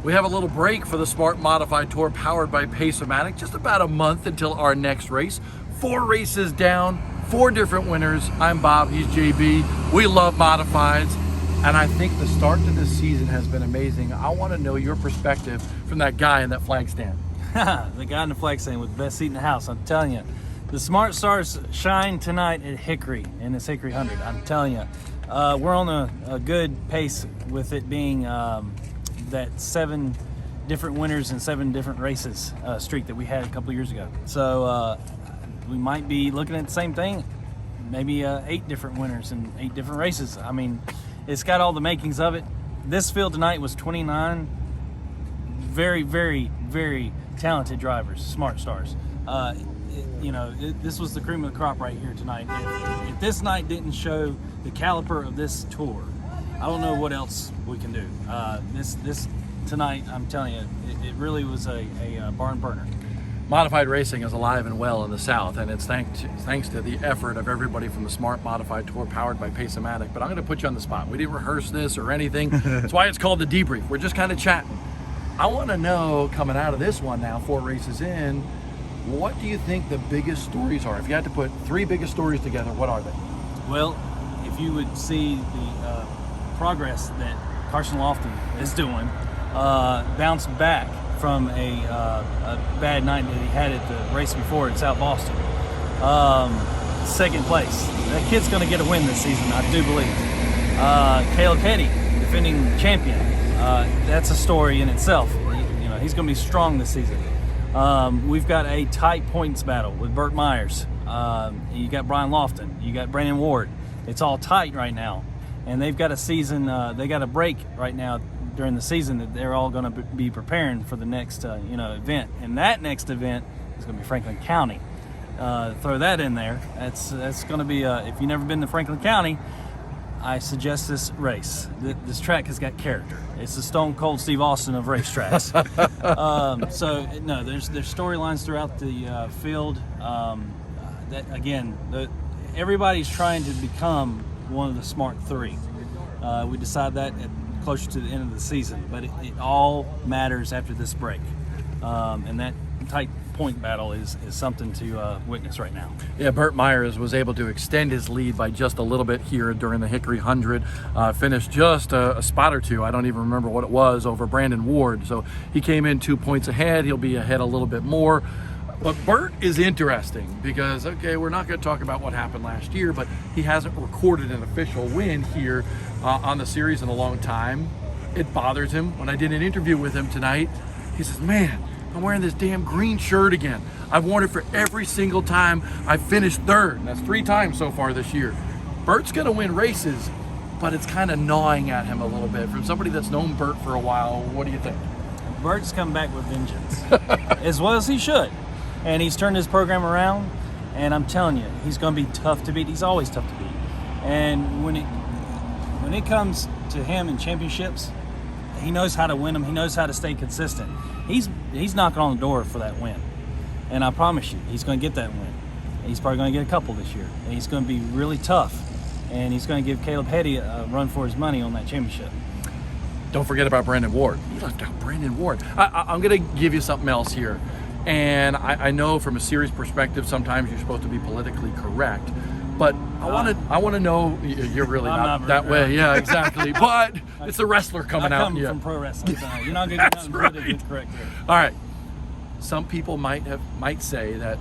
We have a little break for the Smart Modified Tour powered by Pace-O-Matic. Just about a month until our next race. 4 races down, 4 different winners. I'm Bob, he's JB. We love modifieds. And I think the start to this season has been amazing. I want to know your perspective from that guy in that flag stand. The guy in the flag stand with the best seat in the house, I'm telling you. The Smart Stars shine tonight at Hickory, in this Hickory 100, I'm telling you. We're on a good pace with it being that 7 different winners and 7 different races streak that we had a couple years ago. So we might be looking at the same thing, maybe 8 different winners and 8 different races. I mean, it's got all the makings of it. This field tonight was 29 very, very, very talented drivers, Smart Stars. This was the cream of the crop right here tonight. If this night didn't show the caliber of this tour, I don't know what else we can do. This tonight, I'm telling you, it really was a barn burner. Modified racing is alive and well in the South, and it's thanks to the effort of everybody from the Smart Modified Tour powered by Pace-O-Matic. But I'm going to put you on the spot. We didn't rehearse this or anything. That's why it's called the Debrief. We're just kind of chatting. I want to know, coming out of this one now, 4 races in, what do you think the biggest stories are? If you had to put 3 biggest stories together, what are they? Well, if you would see the progress that Carson Lofton is doing, bounced back from a bad night that he had at the race before at South Boston. 2nd place. That kid's going to get a win this season, I do believe. Caleb Petty, defending champion. That's a story in itself. He's going to be strong this season. We've got a tight points battle with Burt Myers. You got Brian Lofton. You got Brandon Ward. It's all tight right now. And they've got a season, they got a break right now during the season that they're all going to be preparing for the next, event. And that next event is going to be Franklin County. Throw that in there. That's going to be, if you've never been to Franklin County, I suggest this race. This track has got character. It's the Stone Cold Steve Austin of racetracks. There's storylines throughout the field. Everybody's trying to become one of the Smart 3. We decide that closer to the end of the season, but it all matters after this break. And that tight point battle is something to witness right now. Yeah, Burt Myers was able to extend his lead by just a little bit here during the Hickory 100. Finished just a spot or 2, I don't even remember what it was, over Brandon Ward. So he came in 2 points ahead. He'll be ahead a little bit more. But Burt is interesting because, okay, we're not going to talk about what happened last year, but he hasn't recorded an official win here on the series in a long time. It bothers him. When I did an interview with him tonight, he says, man, I'm wearing this damn green shirt again. I've worn it for every single time I've finished 3rd. And that's 3 times so far this year. Burt's going to win races, but it's kind of gnawing at him a little bit. From somebody that's known Burt for a while, what do you think? Burt's come back with vengeance, as well as he should. And he's turned his program around, and I'm telling you, he's going to be tough to beat. He's always tough to beat. And when it comes to him in championships, he knows how to win them. He knows how to stay consistent. He's knocking on the door for that win. And I promise you, he's going to get that win. He's probably going to get a couple this year. And he's going to be really tough. And he's going to give Caleb Petty a run for his money on that championship. Don't forget about Brandon Ward. You left out Brandon Ward. I'm going to give you something else here. And I know from a series perspective, sometimes you're supposed to be politically correct. But I want to know, you're really not that way. Yeah, exactly. But it's a wrestler coming out. I'm coming from pro wrestling. So you're not going to get nothing politically correct here. All right. Some people might say that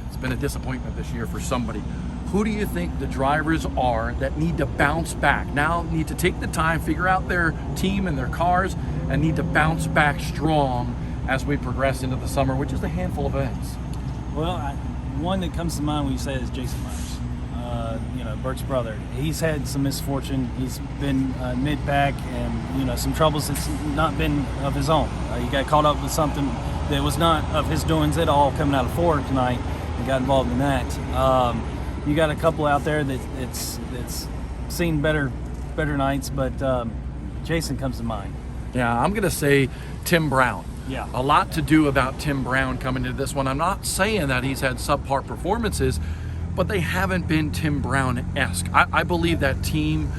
it's been a disappointment this year for somebody. Who do you think the drivers are that need to bounce back? Now need to take the time, figure out their team and their cars, and need to bounce back strong as we progress into the summer, which is a handful of events? Well, one that comes to mind when you say it is Jason Myers. Burt's brother. He's had some misfortune. He's been mid-pack and, some troubles that's not been of his own. He got caught up with something that was not of his doings at all coming out of Ford tonight and got involved in that. You got a couple out there that's seen better nights, but Jason comes to mind. Yeah, I'm going to say Tim Brown. Yeah. A lot to do about Tim Brown coming into this one. I'm not saying that he's had subpar performances, but they haven't been Tim Brown-esque. I believe that team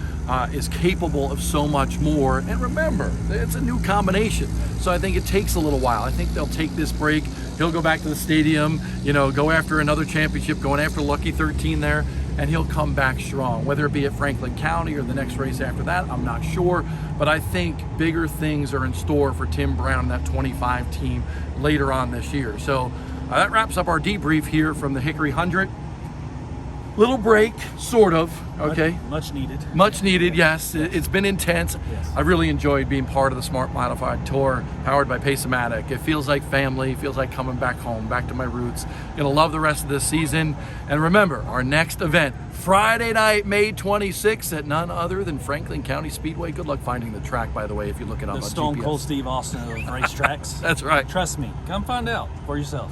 is capable of so much more. And remember, it's a new combination, so I think it takes a little while. I think they'll take this break. He'll go back to the stadium, go after another championship, going after Lucky 13 there, and he'll come back strong. Whether it be at Franklin County or the next race after that, I'm not sure. But I think bigger things are in store for Tim Brown and that 25 team later on this year. So that wraps up our debrief here from the Hickory 100. Little break, sort of, okay? Much needed. Much needed, yes. It's been intense. Yes. I've really enjoyed being part of the Smart Modified Tour, powered by Pace-O-Matic. It feels like family, feels like coming back home, back to my roots. Gonna love the rest of this season. And remember, our next event, Friday night, May 26th, at none other than Franklin County Speedway. Good luck finding the track, by the way, if you look it up on The Stone GPS. Cold Steve Austin of racetracks. That's right. Trust me. Come find out for yourself.